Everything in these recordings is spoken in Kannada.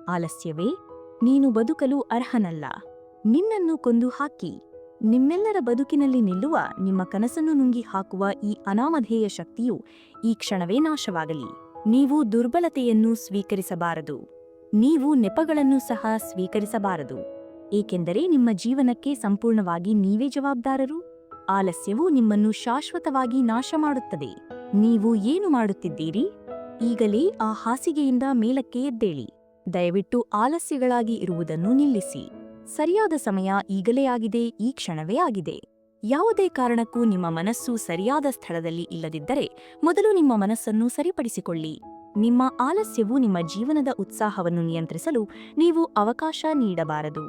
ಆಲಸ್ಯವೇ, ನೀನು ಬದುಕಲು ಅರ್ಹನಲ್ಲ. ನಿನ್ನನ್ನು ಕೊಂದು ಹಾಕಿ ನಿಮ್ಮೆಲ್ಲರ ಬದುಕಿನಲ್ಲಿ ನಿಲ್ಲುವ ನಿಮ್ಮ ಕನಸನ್ನು ನುಂಗಿ ಹಾಕುವ ಈ ಅನಾಮಧೇಯ ಶಕ್ತಿಯು ಈ ಕ್ಷಣವೇ ನಾಶವಾಗಲಿ. ನೀವು ದುರ್ಬಲತೆಯನ್ನು ಸ್ವೀಕರಿಸಬಾರದು. ನೀವು ನೆಪಗಳನ್ನು ಸಹ ಸ್ವೀಕರಿಸಬಾರದು. ಏಕೆಂದರೆ ನಿಮ್ಮ ಜೀವನಕ್ಕೆ ಸಂಪೂರ್ಣವಾಗಿ ನೀವೇ ಜವಾಬ್ದಾರರು. ಆಲಸ್ಯವು ನಿಮ್ಮನ್ನು ಶಾಶ್ವತವಾಗಿ ನಾಶ ಮಾಡುತ್ತದೆ. ನೀವು ಏನು ಮಾಡುತ್ತಿದ್ದೀರಿ? ಈಗಲೇ ಆ ಹಾಸಿಗೆಯಿಂದ ಮೇಲಕ್ಕೆ ಎದ್ದೇಳಿ. ದಯವಿಟ್ಟು ಆಲಸ್ಯಗಳಾಗಿ ಇರುವುದನ್ನು ನಿಲ್ಲಿಸಿ. ಸರಿಯಾದ ಸಮಯ ಈಗಲೇ ಆಗಿದೆ, ಈ ಕ್ಷಣವೇ ಆಗಿದೆ. ಯಾವುದೇ ಕಾರಣಕ್ಕೂ ನಿಮ್ಮ ಮನಸ್ಸು ಸರಿಯಾದ ಸ್ಥಳದಲ್ಲಿ ಇಲ್ಲದಿದ್ದರೆ ಮೊದಲು ನಿಮ್ಮ ಮನಸ್ಸನ್ನು ಸರಿಪಡಿಸಿಕೊಳ್ಳಿ. ನಿಮ್ಮ ಆಲಸ್ಯವು ನಿಮ್ಮ ಜೀವನದ ಉತ್ಸಾಹವನ್ನು ನಿಯಂತ್ರಿಸಲು ನೀವು ಅವಕಾಶ ನೀಡಬಾರದು.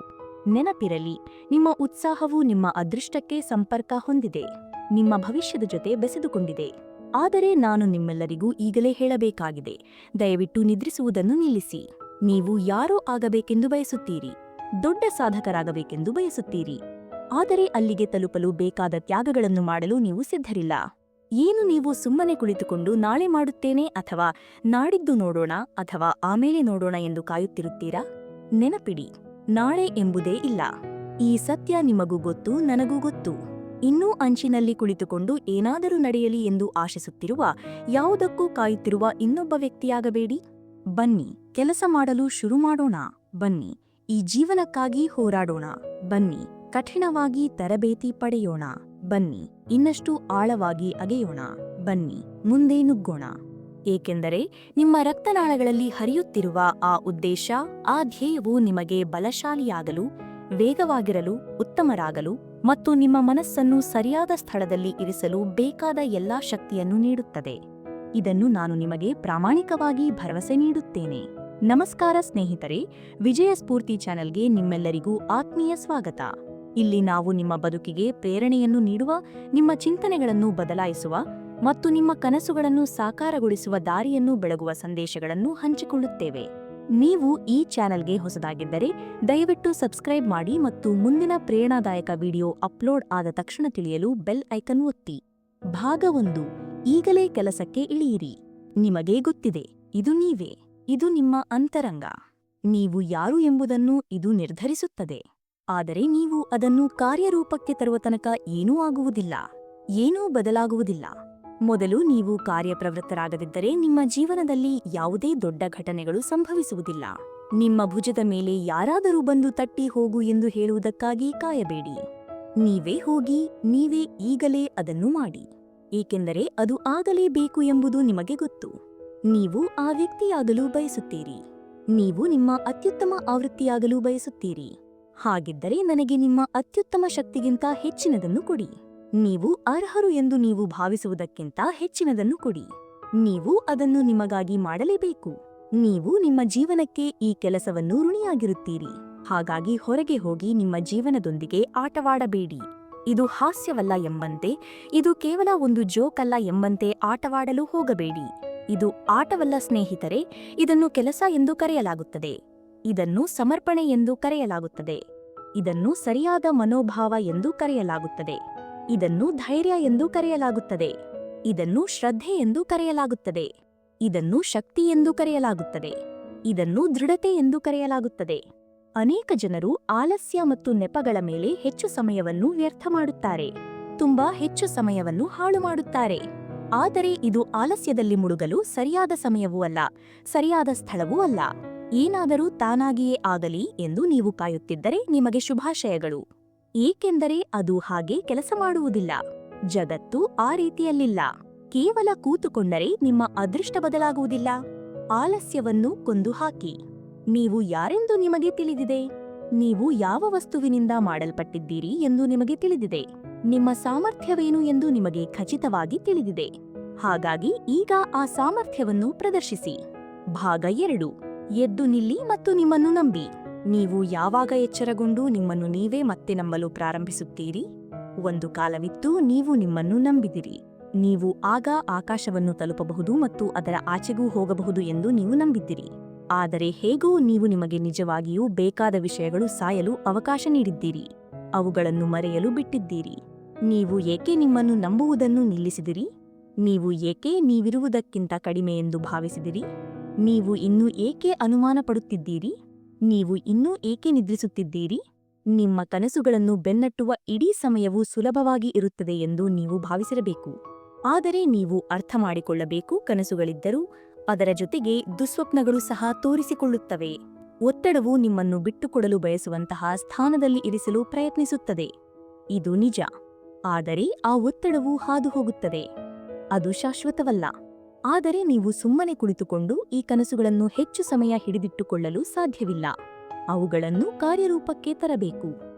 ನೆನಪಿರಲಿ, ನಿಮ್ಮ ಉತ್ಸಾಹವು ನಿಮ್ಮ ಅದೃಷ್ಟಕ್ಕೆ ಸಂಪರ್ಕ ಹೊಂದಿದೆ, ನಿಮ್ಮ ಭವಿಷ್ಯದ ಜೊತೆ ಬೆಸೆದುಕೊಂಡಿದೆ. ಆದರೆ ನಾನು ನಿಮ್ಮೆಲ್ಲರಿಗೂ ಈಗಲೇ ಹೇಳಬೇಕಾಗಿದೆ, ದಯವಿಟ್ಟು ನಿದ್ರಿಸುವುದನ್ನು ನಿಲ್ಲಿಸಿ. ನೀವು ಯಾರೋ ಆಗಬೇಕೆಂದು ಬಯಸುತ್ತೀರಿ, ದೊಡ್ಡ ಸಾಧಕರಾಗಬೇಕೆಂದು ಬಯಸುತ್ತೀರಿ. ಆದರೆ ಅಲ್ಲಿಗೆ ತಲುಪಲು ಬೇಕಾದ ತ್ಯಾಗಗಳನ್ನು ಮಾಡಲು ನೀವು ಸಿದ್ಧರಿಲ್ಲ. ಏನು ನೀವು ಸುಮ್ಮನೆ ಕುಳಿತುಕೊಂಡು ನಾಳೆ ಮಾಡುತ್ತೇನೆ ಅಥವಾ ನಾಡಿದ್ದು ನೋಡೋಣ ಅಥವಾ ಆಮೇಲೆ ನೋಡೋಣ ಎಂದು ಕಾಯುತ್ತಿರುತ್ತೀರಾ? ನೆನಪಿಡಿ, ನಾಳೆ ಎಂಬುದೇ ಇಲ್ಲ. ಈ ಸತ್ಯ ನಿಮಗೂ ಗೊತ್ತು, ನನಗೂ ಗೊತ್ತು. ಇನ್ನೂ ಅಂಚಿನಲ್ಲಿ ಕುಳಿತುಕೊಂಡು ಏನಾದರೂ ನಡೆಯಲಿ ಎಂದು ಆಶಿಸುತ್ತಿರುವ, ಯಾವುದಕ್ಕೂ ಕಾಯುತ್ತಿರುವ ಇನ್ನೊಬ್ಬ ವ್ಯಕ್ತಿಯಾಗಬೇಡಿ. ಬನ್ನಿ, ಕೆಲಸ ಮಾಡಲು ಶುರು ಮಾಡೋಣ. ಬನ್ನಿ, ಈ ಜೀವನಕ್ಕಾಗಿ ಹೋರಾಡೋಣ. ಬನ್ನಿ, ಕಠಿಣವಾಗಿ ತರಬೇತಿ ಪಡೆಯೋಣ. ಬನ್ನಿ, ಇನ್ನಷ್ಟು ಆಳವಾಗಿ ಅಗೆಯೋಣ. ಬನ್ನಿ, ಮುಂದೆ ನುಗ್ಗೋಣ. ಏಕೆಂದರೆ ನಿಮ್ಮ ರಕ್ತನಾಳಗಳಲ್ಲಿ ಹರಿಯುತ್ತಿರುವ ಆ ಉದ್ದೇಶ, ಆ ಧ್ಯೇಯವು ನಿಮಗೆ ಬಲಶಾಲಿಯಾಗಲು, ವೇಗವಾಗಿರಲು, ಉತ್ತಮರಾಗಲು ಮತ್ತು ನಿಮ್ಮ ಮನಸ್ಸನ್ನು ಸರಿಯಾದ ಸ್ಥಳದಲ್ಲಿ ಇರಿಸಲು ಬೇಕಾದ ಎಲ್ಲಾ ಶಕ್ತಿಯನ್ನು ನೀಡುತ್ತದೆ. ಇದನ್ನು ನಾನು ನಿಮಗೆ ಪ್ರಾಮಾಣಿಕವಾಗಿ ಭರವಸೆ ನೀಡುತ್ತೇನೆ. ನಮಸ್ಕಾರ ಸ್ನೇಹಿತರೆ, ವಿಜಯ ಸ್ಫೂರ್ತಿ ಚಾನೆಲ್ಗೆ ನಿಮ್ಮೆಲ್ಲರಿಗೂ ಆತ್ಮೀಯ ಸ್ವಾಗತ. ಇಲ್ಲಿ ನಾವು ನಿಮ್ಮ ಬದುಕಿಗೆ ಪ್ರೇರಣೆಯನ್ನು ನೀಡುವ, ನಿಮ್ಮ ಚಿಂತನೆಗಳನ್ನು ಬದಲಾಯಿಸುವ ಮತ್ತು ನಿಮ್ಮ ಕನಸುಗಳನ್ನು ಸಾಕಾರಗೊಳಿಸುವ ದಾರಿಯನ್ನು ಬೆಳಗುವ ಸಂದೇಶಗಳನ್ನು ಹಂಚಿಕೊಳ್ಳುತ್ತೇವೆ. ನೀವು ಈ ಚಾನೆಲ್ಗೆ ಹೊಸದಾಗಿದ್ದರೆ ದಯವಿಟ್ಟು ಸಬ್ಸ್ಕ್ರೈಬ್ ಮಾಡಿ ಮತ್ತು ಮುಂದಿನ ಪ್ರೇರಣಾದಾಯಕ ವಿಡಿಯೋ ಅಪ್ಲೋಡ್ ಆದ ತಕ್ಷಣ ತಿಳಿಯಲು ಬೆಲ್ ಐಕನ್ ಒತ್ತಿ. ಭಾಗ 1. ಈಗಲೇ ಕೆಲಸಕ್ಕೆ ಇಳಿಯಿರಿ. ನಿಮಗೆ ಗೊತ್ತಿದೆ, ಇದು ನೀವೇ, ಇದು ನಿಮ್ಮ ಅಂತರಂಗ. ನೀವು ಯಾರು ಎಂಬುದನ್ನು ಇದು ನಿರ್ಧರಿಸುತ್ತದೆ. ಆದರೆ ನೀವು ಅದನ್ನು ಕಾರ್ಯರೂಪಕ್ಕೆ ತರುವ ತನಕ ಏನೂ ಆಗುವುದಿಲ್ಲ, ಏನೂ ಬದಲಾಗುವುದಿಲ್ಲ. ಮೊದಲು ನೀವು ಕಾರ್ಯಪ್ರವೃತ್ತರಾಗದಿದ್ದರೆ ನಿಮ್ಮ ಜೀವನದಲ್ಲಿ ಯಾವುದೇ ದೊಡ್ಡ ಘಟನೆಗಳು ಸಂಭವಿಸುವುದಿಲ್ಲ. ನಿಮ್ಮ ಭುಜದ ಮೇಲೆ ಯಾರಾದರೂ ಬಂದು ತಟ್ಟಿ ಹೋಗು ಎಂದು ಹೇಳುವುದಕ್ಕಾಗಿ ಕಾಯಬೇಡಿ. ನೀವೇ ಹೋಗಿ, ನೀವೇ ಈಗಲೇ ಅದನ್ನು ಮಾಡಿ. ಏಕೆಂದರೆ ಅದು ಆಗಲೇಬೇಕು ಎಂಬುದು ನಿಮಗೆ ಗೊತ್ತು. ನೀವು ಆ ವ್ಯಕ್ತಿಯಾಗಲು ಬಯಸುತ್ತೀರಿ. ನೀವು ನಿಮ್ಮ ಅತ್ಯುತ್ತಮ ಆವೃತ್ತಿಯಾಗಲು ಬಯಸುತ್ತೀರಿ. ಹಾಗಿದ್ದರೆ ನನಗೆ ನಿಮ್ಮ ಅತ್ಯುತ್ತಮ ಶಕ್ತಿಗಿಂತ ಹೆಚ್ಚಿನದನ್ನು ಕೊಡಿ. ನೀವು ಅರ್ಹರು ಎಂದು ನೀವು ಭಾವಿಸುವುದಕ್ಕಿಂತ ಹೆಚ್ಚಿನದನ್ನು ಕೊಡಿ. ನೀವು ಅದನ್ನು ನಿಮಗಾಗಿ ಮಾಡಲೇಬೇಕು. ನೀವು ನಿಮ್ಮ ಜೀವನಕ್ಕೆ ಈ ಕೆಲಸವನ್ನು ಋಣಿಯಾಗಿರುತ್ತೀರಿ. ಹಾಗಾಗಿ ಹೊರಗೆ ಹೋಗಿ ನಿಮ್ಮ ಜೀವನದೊಂದಿಗೆ ಆಟವಾಡಬೇಡಿ. ಇದು ಹಾಸ್ಯವಲ್ಲ ಎಂಬಂತೆ, ಇದು ಕೇವಲ ಒಂದು ಜೋಕ್ ಅಲ್ಲ ಎಂಬಂತೆ ಆಟವಾಡಲು ಹೋಗಬೇಡಿ. ಇದು ಆಟವಲ್ಲ ಸ್ನೇಹಿತರೆ, ಇದನ್ನು ಕೆಲಸ ಎಂದು ಕರೆಯಲಾಗುತ್ತದೆ. ಇದನ್ನು ಸಮರ್ಪಣೆ ಎಂದು ಕರೆಯಲಾಗುತ್ತದೆ. ಇದನ್ನು ಸರಿಯಾದ ಮನೋಭಾವ ಎಂದು ಕರೆಯಲಾಗುತ್ತದೆ. ಇದನ್ನು ಧೈರ್ಯ ಎಂದು ಕರೆಯಲಾಗುತ್ತದೆ. ಇದನ್ನು ಶ್ರದ್ಧೆ ಎಂದು ಕರೆಯಲಾಗುತ್ತದೆ. ಇದನ್ನು ಶಕ್ತಿ ಎಂದು ಕರೆಯಲಾಗುತ್ತದೆ. ಇದನ್ನು ದೃಢತೆ ಎಂದು ಕರೆಯಲಾಗುತ್ತದೆ. ಅನೇಕ ಜನರು ಆಲಸ್ಯ ಮತ್ತು ನೆಪಗಳ ಮೇಲೆ ಹೆಚ್ಚು ಸಮಯವನ್ನು ವ್ಯರ್ಥ ಮಾಡುತ್ತಾರೆ. ತುಂಬಾ ಹೆಚ್ಚು ಸಮಯವನ್ನು ಹಾಳು ಮಾಡುತ್ತಾರೆ. ಆದರೆ ಇದು ಆಲಸ್ಯದಲ್ಲಿ ಮುಳುಗಲು ಸರಿಯಾದ ಸಮಯವೂ ಅಲ್ಲ, ಸರಿಯಾದ ಸ್ಥಳವೂ ಅಲ್ಲ. ಏನಾದರೂ ತಾನಾಗಿಯೇ ಆಗಲಿ ಎಂದು ನೀವು ಕಾಯುತ್ತಿದ್ದರೆ ನಿಮಗೆ ಶುಭಾಶಯಗಳು. ಏಕೆಂದರೆ ಅದು ಹಾಗೆ ಕೆಲಸ ಮಾಡುವುದಿಲ್ಲ. ಜಗತ್ತು ಆ ರೀತಿಯಲ್ಲಿಲ್ಲ. ಕೇವಲ ಕೂತುಕೊಂಡರೆ ನಿಮ್ಮ ಅದೃಷ್ಟ ಬದಲಾಗುವುದಿಲ್ಲ. ಆಲಸ್ಯವನ್ನು ಕೊಂದು ಹಾಕಿ. ನೀವು ಯಾರೆಂದು ನಿಮಗೆ ತಿಳಿದಿದೆ. ನೀವು ಯಾವ ವಸ್ತುವಿನಿಂದ ಮಾಡಲ್ಪಟ್ಟಿದ್ದೀರಿ ಎಂದು ನಿಮಗೆ ತಿಳಿದಿದೆ. ನಿಮ್ಮ ಸಾಮರ್ಥ್ಯವೇನು ಎಂದು ನಿಮಗೆ ಖಚಿತವಾಗಿ ತಿಳಿದಿದೆ. ಹಾಗಾಗಿ ಈಗ ಆ ಸಾಮರ್ಥ್ಯವನ್ನು ಪ್ರದರ್ಶಿಸಿ. ಭಾಗ 2. ಎದ್ದು ನಿಲ್ಲಿ ಮತ್ತು ನಿಮ್ಮನ್ನು ನಂಬಿ. ನೀವು ಯಾವಾಗ ಎಚ್ಚರಗೊಂಡು ನಿಮ್ಮನ್ನು ನೀವೇ ಮತ್ತೆ ನಂಬಲು ಪ್ರಾರಂಭಿಸುತ್ತೀರಿ? ಒಂದು ಕಾಲವಿತ್ತು ನೀವು ನಿಮ್ಮನ್ನು ನಂಬಿದಿರಿ. ನೀವು ಆಗ ಆಕಾಶವನ್ನು ತಲುಪಬಹುದು ಮತ್ತು ಅದರ ಆಚೆಗೂ ಹೋಗಬಹುದು ಎಂದು ನೀವು ನಂಬಿದ್ದಿರಿ. ಆದರೆ ಹೇಗೋ ನೀವು ನಿಮಗೆ ನಿಜವಾಗಿಯೂ ಬೇಕಾದ ವಿಷಯಗಳು ಸಾಯಲು ಅವಕಾಶ ನೀಡಿದ್ದೀರಿ. ಅವುಗಳನ್ನು ಮರೆಯಲು ಬಿಟ್ಟಿದ್ದೀರಿ. ನೀವು ಏಕೆ ನಿಮ್ಮನ್ನು ನಂಬುವುದನ್ನು ನಿಲ್ಲಿಸಿದಿರಿ? ನೀವು ಏಕೆ ನೀವಿರುವುದಕ್ಕಿಂತ ಕಡಿಮೆ ಎಂದು ಭಾವಿಸಿದಿರಿ? ನೀವು ಇನ್ನೂ ಏಕೆ ಅನುಮಾನ ಪಡುತ್ತಿದ್ದೀರಿ? ನೀವು ಇನ್ನೂ ಏಕೆ ನಿದ್ರಿಸುತ್ತಿದ್ದೀರಿ? ನಿಮ್ಮ ಕನಸುಗಳನ್ನು ಬೆನ್ನಟ್ಟುವ ಇಡೀ ಸಮಯವು ಸುಲಭವಾಗಿ ಇರುತ್ತದೆ ಎಂದು ನೀವು ಭಾವಿಸಿರಬೇಕು. ಆದರೆ ನೀವು ಅರ್ಥ ಮಾಡಿಕೊಳ್ಳಬೇಕು, ಕನಸುಗಳಿದ್ದರೂ ಅದರ ಜೊತೆಗೆ ದುಸ್ವಪ್ನಗಳು ಸಹ ತೋರಿಸಿಕೊಳ್ಳುತ್ತವೆ. ಒತ್ತಡವು ನಿಮ್ಮನ್ನು ಬಿಟ್ಟುಕೊಡಲು ಬಯಸುವಂತಹ ಸ್ಥಾನದಲ್ಲಿ ಇರಿಸಲು ಪ್ರಯತ್ನಿಸುತ್ತದೆ. ಇದು ನಿಜ. ಆದರೆ ಆ ಒತ್ತಡವು ಹಾದು ಹೋಗುತ್ತದೆ. ಅದು ಶಾಶ್ವತವಲ್ಲ. ಆದರೆ ನೀವು ಸುಮ್ಮನೆ ಕುಳಿತುಕೊಂಡು ಈ ಕನಸುಗಳನ್ನು ಹೆಚ್ಚು ಸಮಯ ಹಿಡಿದಿಟ್ಟುಕೊಳ್ಳಲು ಸಾಧ್ಯವಿಲ್ಲ. ಅವುಗಳನ್ನು ಕಾರ್ಯರೂಪಕ್ಕೆ ತರಬೇಕು.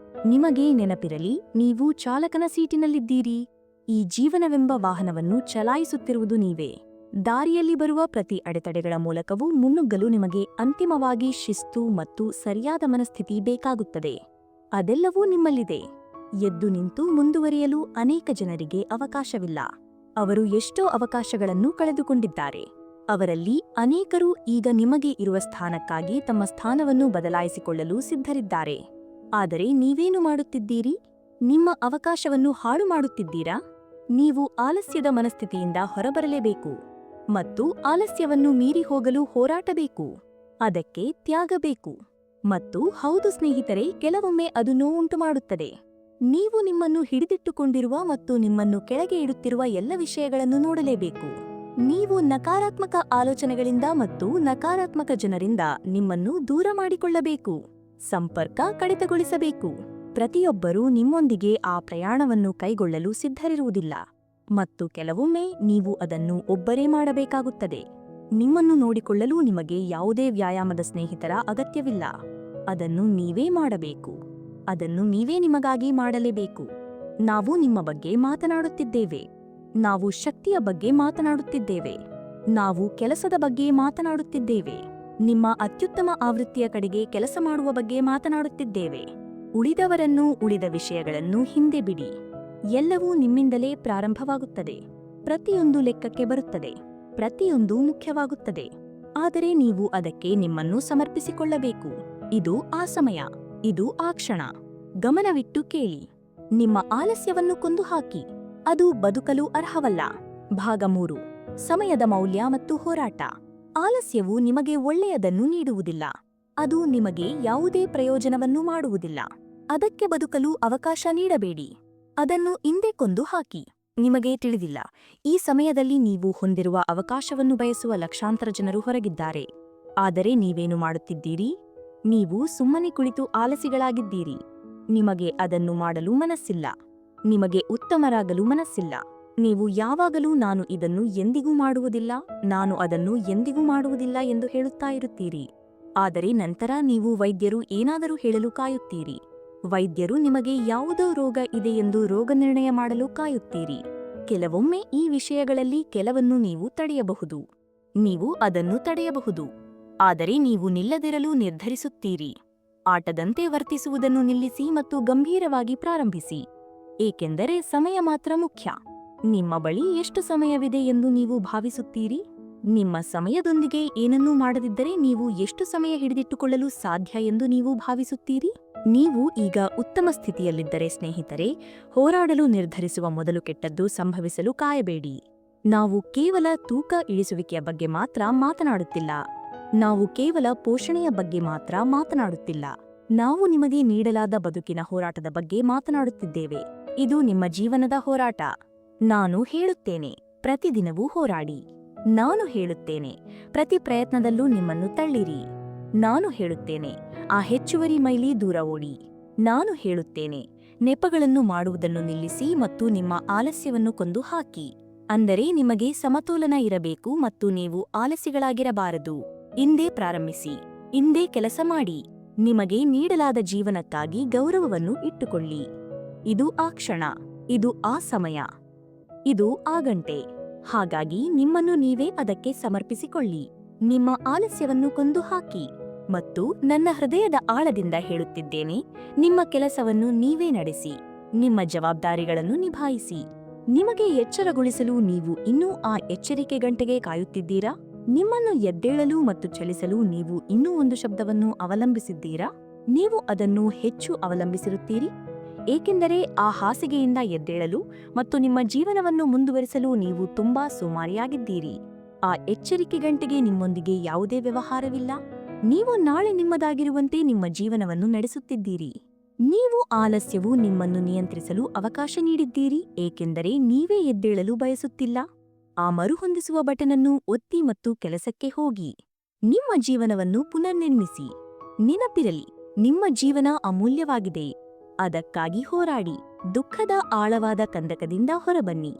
ನಿಮಗೆ ನೆನಪಿರಲಿ, ನೀವು ಚಾಲಕನ ಸೀಟಿನಲ್ಲಿದ್ದೀರಿ. ಈ ಜೀವನವೆಂಬ ವಾಹನವನ್ನು ಚಲಾಯಿಸುತ್ತಿರುವುದು ನೀವೇ. ದಾರಿಯಲ್ಲಿ ಬರುವ ಪ್ರತಿ ಅಡೆತಡೆಗಳ ಮೂಲಕವೂ ಮುನ್ನುಗ್ಗಲು ನಿಮಗೆ ಅಂತಿಮವಾಗಿ ಶಿಸ್ತು ಮತ್ತು ಸರಿಯಾದ ಮನಸ್ಥಿತಿ ಬೇಕಾಗುತ್ತದೆ. ಅದೆಲ್ಲವೂ ನಿಮ್ಮಲ್ಲಿದೆ. ಎದ್ದು ನಿಂತು ಮುಂದುವರಿಯಲು ಅನೇಕ ಜನರಿಗೆ ಅವಕಾಶವಿಲ್ಲ. ಅವರು ಎಷ್ಟೋ ಅವಕಾಶಗಳನ್ನು ಕಳೆದುಕೊಂಡಿದ್ದಾರೆ. ಅವರಲ್ಲಿ ಅನೇಕರು ಈಗ ನಿಮಗೆ ಇರುವ ಸ್ಥಾನಕ್ಕಾಗಿ ತಮ್ಮ ಸ್ಥಾನವನ್ನು ಬದಲಾಯಿಸಿಕೊಳ್ಳಲು ಸಿದ್ಧರಿದ್ದಾರೆ. ಆದರೆ ನೀವೇನು ಮಾಡುತ್ತಿದ್ದೀರಿ? ನಿಮ್ಮ ಅವಕಾಶವನ್ನು ಹಾಳು ಮಾಡುತ್ತಿದ್ದೀರಾ? ನೀವು ಆಲಸ್ಯದ ಮನಸ್ಥಿತಿಯಿಂದ ಹೊರಬರಲೇಬೇಕು ಮತ್ತು ಆಲಸ್ಯವನ್ನು ಮೀರಿ ಹೋಗಲು ಹೋರಾಟಬೇಕು. ಅದಕ್ಕೆ ತ್ಯಾಗಬೇಕು. ಮತ್ತು ಹೌದು ಸ್ನೇಹಿತರೆ, ಕೆಲವೊಮ್ಮೆ ಅದು ನೋವುಂಟು ಮಾಡುತ್ತದೆ. ನೀವು ನಿಮ್ಮನ್ನು ಹಿಡಿದಿಟ್ಟುಕೊಂಡಿರುವ ಮತ್ತು ನಿಮ್ಮನ್ನು ಕೆಳಗೆ ಇಡುತ್ತಿರುವ ಎಲ್ಲ ವಿಷಯಗಳನ್ನು ನೋಡಲೇಬೇಕು. ನೀವು ನಕಾರಾತ್ಮಕ ಆಲೋಚನೆಗಳಿಂದ ಮತ್ತು ನಕಾರಾತ್ಮಕ ಜನರಿಂದ ನಿಮ್ಮನ್ನು ದೂರ ಮಾಡಿಕೊಳ್ಳಬೇಕು. ಸಂಪರ್ಕ ಕಡಿತಗೊಳಿಸಬೇಕು. ಪ್ರತಿಯೊಬ್ಬರೂ ನಿಮ್ಮೊಂದಿಗೆ ಆ ಪ್ರಯಾಣವನ್ನು ಕೈಗೊಳ್ಳಲು ಸಿದ್ಧರಿರುವುದಿಲ್ಲ ಮತ್ತು ಕೆಲವೊಮ್ಮೆ ನೀವು ಅದನ್ನು ಒಬ್ಬರೇ ಮಾಡಬೇಕಾಗುತ್ತದೆ. ನಿಮ್ಮನ್ನು ನೋಡಿಕೊಳ್ಳಲು ನಿಮಗೆ ಯಾವುದೇ ವ್ಯಾಯಾಮದ ಸ್ನೇಹಿತರ ಅಗತ್ಯವಿಲ್ಲ. ಅದನ್ನು ನೀವೇ ಮಾಡಬೇಕು. ಅದನ್ನು ನೀವೇ ನಿಮಗಾಗಿ ಮಾಡಲೇಬೇಕು. ನಾವು ನಿಮ್ಮ ಬಗ್ಗೆ ಮಾತನಾಡುತ್ತಿದ್ದೇವೆ. ನಾವು ಶಕ್ತಿಯ ಬಗ್ಗೆ ಮಾತನಾಡುತ್ತಿದ್ದೇವೆ. ನಾವು ಕೆಲಸದ ಬಗ್ಗೆ ಮಾತನಾಡುತ್ತಿದ್ದೇವೆ. ನಿಮ್ಮ ಅತ್ಯುತ್ತಮ ಆವೃತ್ತಿಯ ಕಡೆಗೆ ಕೆಲಸ ಮಾಡುವ ಬಗ್ಗೆ ಮಾತನಾಡುತ್ತಿದ್ದೇವೆ. ಉಳಿದವರನ್ನು, ಉಳಿದ ವಿಷಯಗಳನ್ನು ಹಿಂದೆ ಬಿಡಿ. ಎಲ್ಲವೂ ನಿಮ್ಮಿಂದಲೇ ಪ್ರಾರಂಭವಾಗುತ್ತದೆ. ಪ್ರತಿಯೊಂದು ಲೆಕ್ಕಕ್ಕೆ ಬರುತ್ತದೆ. ಪ್ರತಿಯೊಂದು ಮುಖ್ಯವಾಗುತ್ತದೆ. ಆದರೆ ನೀವು ಅದಕ್ಕೆ ನಿಮ್ಮನ್ನು ಸಮರ್ಪಿಸಿಕೊಳ್ಳಬೇಕು. ಇದು ಆ ಸಮಯ. ಇದು ಆ ಕ್ಷಣ. ಗಮನವಿಟ್ಟು ಕೇಳಿ. ನಿಮ್ಮ ಆಲಸ್ಯವನ್ನು ಕೊಂದು ಹಾಕಿ. ಅದು ಬದುಕಲು ಅರ್ಹವಲ್ಲ. ಭಾಗ 3. ಸಮಯದ ಮೌಲ್ಯ ಮತ್ತು ಹೋರಾಟ. ಆಲಸ್ಯವು ನಿಮಗೆ ಒಳ್ಳೆಯದನ್ನು ನೀಡುವುದಿಲ್ಲ. ಅದು ನಿಮಗೆ ಯಾವುದೇ ಪ್ರಯೋಜನವನ್ನು ಮಾಡುವುದಿಲ್ಲ. ಅದಕ್ಕೆ ಬದುಕಲು ಅವಕಾಶ ನೀಡಬೇಡಿ. ಅದನ್ನು ಇಂದೇ ಕೊಂದು ಹಾಕಿ. ನಿಮಗೆ ತಿಳಿದಿಲ್ಲ, ಈ ಸಮಯದಲ್ಲಿ ನೀವು ಹೊಂದಿರುವ ಅವಕಾಶವನ್ನು ಬಯಸುವ ಲಕ್ಷಾಂತರ ಜನರು ಹೊರಗಿದ್ದಾರೆ. ಆದರೆ ನೀವೇನು ಮಾಡುತ್ತಿದ್ದೀರಿ? ನೀವು ಸುಮ್ಮನೆ ಕುಳಿತು ಆಲಸಿಗಳಾಗಿದ್ದೀರಿ. ನಿಮಗೆ ಅದನ್ನು ಮಾಡಲು ಮನಸ್ಸಿಲ್ಲ. ನಿಮಗೆ ಉತ್ತಮರಾಗಲು ಮನಸ್ಸಿಲ್ಲ. ನೀವು ಯಾವಾಗಲೂ ನಾನು ಇದನ್ನು ಎಂದಿಗೂ ಮಾಡುವುದಿಲ್ಲ, ನಾನು ಅದನ್ನು ಎಂದಿಗೂ ಮಾಡುವುದಿಲ್ಲ ಎಂದು ಹೇಳುತ್ತಾ ಇರುತ್ತೀರಿ. ಆದರೆ ನಂತರ ನೀವು ವೈದ್ಯರು ಏನಾದರೂ ಹೇಳಲು ಕಾಯುತ್ತೀರಿ. ವೈದ್ಯರು ನಿಮಗೆ ಯಾವುದೋ ರೋಗ ಇದೆ ಎಂದು ರೋಗನಿರ್ಣಯ ಮಾಡಲು ಕಾಯುತ್ತೀರಿ. ಕೆಲವೊಮ್ಮೆ ಈ ವಿಷಯಗಳಲ್ಲಿ ಕೆಲವನ್ನು ನೀವು ತಡೆಯಬಹುದು. ನೀವು ಅದನ್ನು ತಡೆಯಬಹುದು. ಆದರೆ ನೀವು ನಿಲ್ಲದಿರಲು ನಿರ್ಧರಿಸುತ್ತೀರಿ. ಆಟದಂತೆ ವರ್ತಿಸುವುದನ್ನು ನಿಲ್ಲಿಸಿ ಮತ್ತು ಗಂಭೀರವಾಗಿ ಪ್ರಾರಂಭಿಸಿ. ಏಕೆಂದರೆ ಸಮಯ ಮಾತ್ರ ಮುಖ್ಯ. ನಿಮ್ಮ ಬಳಿ ಎಷ್ಟು ಸಮಯವಿದೆ ಎಂದು ನೀವು ಭಾವಿಸುತ್ತೀರಿ? ನಿಮ್ಮ ಸಮಯದೊಂದಿಗೆ ಏನನ್ನೂ ಮಾಡದಿದ್ದರೆ ನೀವು ಎಷ್ಟು ಸಮಯ ಹಿಡಿದಿಟ್ಟುಕೊಳ್ಳಲು ಸಾಧ್ಯ ಎಂದು ನೀವು ಭಾವಿಸುತ್ತೀರಿ? ನೀವು ಈಗ ಉತ್ತಮ ಸ್ಥಿತಿಯಲ್ಲಿದ್ದರೆ ಸ್ನೇಹಿತರೆ, ಹೋರಾಡಲು ನಿರ್ಧರಿಸುವ ಮೊದಲು ಕೆಟ್ಟದ್ದು ಸಂಭವಿಸಲು ಕಾಯಬೇಡಿ. ನಾವು ಕೇವಲ ತೂಕ ಇಳಿಸುವಿಕೆಯ ಬಗ್ಗೆ ಮಾತ್ರ ಮಾತನಾಡುತ್ತಿಲ್ಲ. ನಾವು ಕೇವಲ ಪೋಷಣೆಯ ಬಗ್ಗೆ ಮಾತ್ರ ಮಾತನಾಡುತ್ತಿಲ್ಲ. ನಾವು ನಿಮಗೆ ನೀಡಲಾದ ಬದುಕಿನ ಹೋರಾಟದ ಬಗ್ಗೆ ಮಾತನಾಡುತ್ತಿದ್ದೇವೆ. ಇದು ನಿಮ್ಮ ಜೀವನದ ಹೋರಾಟ. ನಾನು ಹೇಳುತ್ತೇನೆ, ಪ್ರತಿದಿನವೂ ಹೋರಾಡಿ. ನಾನು ಹೇಳುತ್ತೇನೆ, ಪ್ರತಿ ಪ್ರಯತ್ನದಲ್ಲೂ ನಿಮ್ಮನ್ನು ತಳ್ಳಿರಿ. ನಾನು ಹೇಳುತ್ತೇನೆ, ಆ ಹೆಚ್ಚುವರಿ ಮೈಲಿ ದೂರ ಓಡಿ. ನಾನು ಹೇಳುತ್ತೇನೆ, ನೆಪಗಳನ್ನು ಮಾಡುವುದನ್ನು ನಿಲ್ಲಿಸಿ ಮತ್ತು ನಿಮ್ಮ ಆಲಸ್ಯವನ್ನು ಕೊಂದು ಹಾಕಿ. ಅಂದರೆ ನಿಮಗೆ ಸಮತೋಲನ ಇರಬೇಕು ಮತ್ತು ನೀವು ಆಲಸ್ಯಗಳಾಗಿರಬಾರದು. ಇಂದೇ ಪ್ರಾರಂಭಿಸಿ. ಇಂದೇ ಕೆಲಸ ಮಾಡಿ. ನಿಮಗೆ ನೀಡಲಾದ ಜೀವನಕ್ಕಾಗಿ ಗೌರವವನ್ನು ಇಟ್ಟುಕೊಳ್ಳಿ. ಇದು ಆ ಕ್ಷಣ. ಇದು ಆ ಸಮಯ. ಇದು ಆ ಗಂಟೆ. ಹಾಗಾಗಿ ನಿಮ್ಮನ್ನು ನೀವೇ ಅದಕ್ಕೆ ಸಮರ್ಪಿಸಿಕೊಳ್ಳಿ. ನಿಮ್ಮ ಆಲಸ್ಯವನ್ನು ಕೊಂದು ಹಾಕಿ. ಮತ್ತು ನನ್ನ ಹೃದಯದ ಆಳದಿಂದ ಹೇಳುತ್ತಿದ್ದೇನೆ, ನಿಮ್ಮ ಕೆಲಸವನ್ನು ನೀವೇ ನಡೆಸಿ. ನಿಮ್ಮ ಜವಾಬ್ದಾರಿಗಳನ್ನು ನಿಭಾಯಿಸಿ. ನಿಮಗೆ ಎಚ್ಚರಗೊಳಿಸಲು ನೀವು ಇನ್ನೂ ಆ ಎಚ್ಚರಿಕೆ ಗಂಟೆಗೆ ಕಾಯುತ್ತಿದ್ದೀರಾ? ನಿಮ್ಮನ್ನು ಎದ್ದೇಳಲು ಮತ್ತು ಚಲಿಸಲು ನೀವು ಇನ್ನೂ ಒಂದು ಶಬ್ದವನ್ನು ಅವಲಂಬಿಸಿದ್ದೀರಾ? ನೀವು ಅದನ್ನು ಹೆಚ್ಚು ಅವಲಂಬಿಸಿರುತ್ತೀರಿ. ಏಕೆಂದರೆ ಆ ಹಾಸಿಗೆಯಿಂದ ಎದ್ದೇಳಲು ಮತ್ತು ನಿಮ್ಮ ಜೀವನವನ್ನು ಮುಂದುವರಿಸಲು ನೀವು ತುಂಬಾ ಸೋಮಾರಿಯಾಗಿದ್ದೀರಿ. ಆ ಎಚ್ಚರಿಕೆ ಗಂಟೆಗೆ ನಿಮ್ಮೊಂದಿಗೆ ಯಾವುದೇ ವ್ಯವಹಾರವಿಲ್ಲ. ನೀವು ನಾಳೆ ನಿಮ್ಮದಾಗಿರುವಂತೆ ನಿಮ್ಮ ಜೀವನವನ್ನು ನಡೆಸುತ್ತಿದ್ದೀರಿ. ನೀವು ಆಲಸ್ಯವು ನಿಮ್ಮನ್ನು ನಿಯಂತ್ರಿಸಲು ಅವಕಾಶ ನೀಡಿದ್ದೀರಿ, ಏಕೆಂದರೆ ನೀವೇ ಎದ್ದೇಳಲು ಬಯಸುತ್ತಿಲ್ಲ. ಆ ಮರುಹೊಂದಿಸುವ ಬಟನನ್ನು ಒತ್ತಿ ಮತ್ತು ಕೆಲಸಕ್ಕೆ ಹೋಗಿ. ನಿಮ್ಮ ಜೀವನವನ್ನು ಪುನರ್ನಿರ್ಮಿಸಿ. ನೆನಪಿರಲಿ, ನಿಮ್ಮ ಜೀವನ ಅಮೂಲ್ಯವಾಗಿದೆ. ಅದಕ್ಕಾಗಿ ಹೋರಾಡಿ. ದುಃಖದ ಆಳವಾದ ಕಂದಕದಿಂದ ಹೊರಬನ್ನಿ.